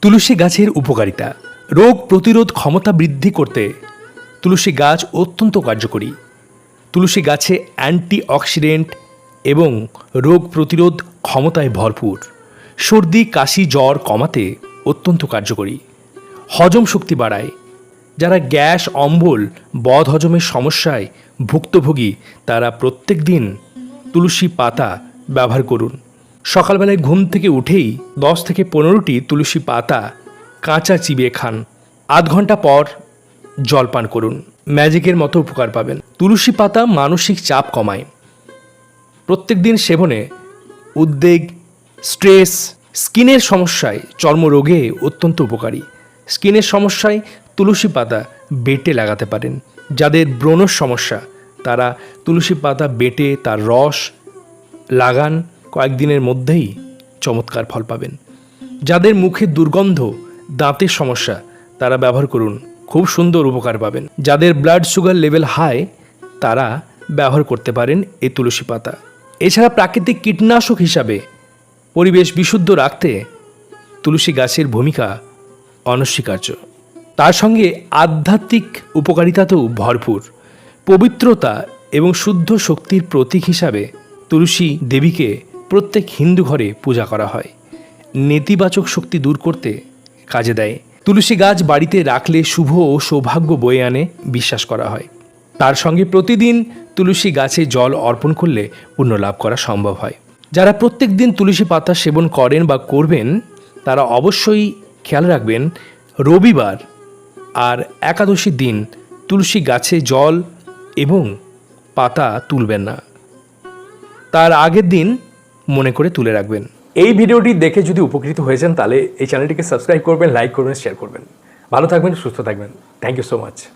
তুলসী গাছের উপকারিতা। রোগ প্রতিরোধ ক্ষমতা বৃদ্ধি করতে তুলসী গাছ অত্যন্ত কার্যকরী। তুলসী গাছে অ্যান্টিঅক্সিডেন্ট এবং রোগ প্রতিরোধ ক্ষমতায় ভরপুর। সর্দি কাশি জ্বর কমাতে অত্যন্ত কার্যকরী। হজম শক্তি বাড়ায়। যারা গ্যাস অম্বল বদহজমের সমস্যায় ভুক্তভোগী তারা প্রত্যেক দিন তুলসী পাতা ব্যবহার করুন। সকালবেলায় ঘুম থেকে উঠেই 10 থেকে 15টি তুলসী পাতা কাঁচা চিবিয়ে খান। আধ ঘন্টা পর জল পান করুন। ম্যাজিকের মতো উপকার পাবেন। তুলসী পাতা মানসিক চাপ কমায়। প্রত্যেক দিন সেবনে উদ্বেগ, স্ট্রেস, স্কিনের সমস্যায়, চর্মরোগে অত্যন্ত উপকারী। স্কিনের সমস্যায় তুলসী পাতা বেটে লাগাতে পারেন। যাদের ব্রণর সমস্যা তারা তুলসী পাতা বেটে তার রস লাগান, কয়েকদিনের মধ্যেই চমৎকার ফল পাবেন। যাদের মুখে দুর্গন্ধ, দাঁতের সমস্যা তারা ব্যবহার করুন, খুব সুন্দর উপকার পাবেন। যাদের ব্লাড সুগার লেভেল হাই তারা ব্যবহার করতে পারেন এই তুলসী পাতা। এছাড়া প্রাকৃতিক কীটনাশক হিসাবে পরিবেশ বিশুদ্ধ রাখতে তুলসী গাছের ভূমিকা অনস্বীকার্য। তার সঙ্গে আধ্যাত্মিক উপকারিতাতেও ভরপুর। পবিত্রতা এবং শুদ্ধ শক্তির প্রতীক হিসাবে তুলসী দেবীকে প্রত্যেক হিন্দু ঘরে পূজা করা হয়। নেতিবাচক শক্তি দূর করতে কাজে দেয়। তুলসী গাছ বাড়িতে রাখলে শুভ ও সৌভাগ্য বয়ে আনে বিশ্বাস করা হয়। তার সঙ্গে প্রতিদিন তুলসী গাছে জল অর্পণ করলে পুণ্য লাভ করা সম্ভব হয়। যারা প্রত্যেক দিন তুলসী পাতা সেবন করেন বা করবেন তারা অবশ্যই খেয়াল রাখবেন রবিবার আর একাদশীর দিন তুলসী গাছে জল এবং পাতা তুলবেন না। তার আগের দিন মনে করে তুলে রাখবেন। এই ভিডিওটি দেখে যদি উপকৃত হয়েছেন তাহলে এই চ্যানেলটিকে সাবস্ক্রাইব করবেন, লাইক করবেন, শেয়ার করবেন। ভালো থাকবেন, সুস্থ থাকবেন। Thank you so much.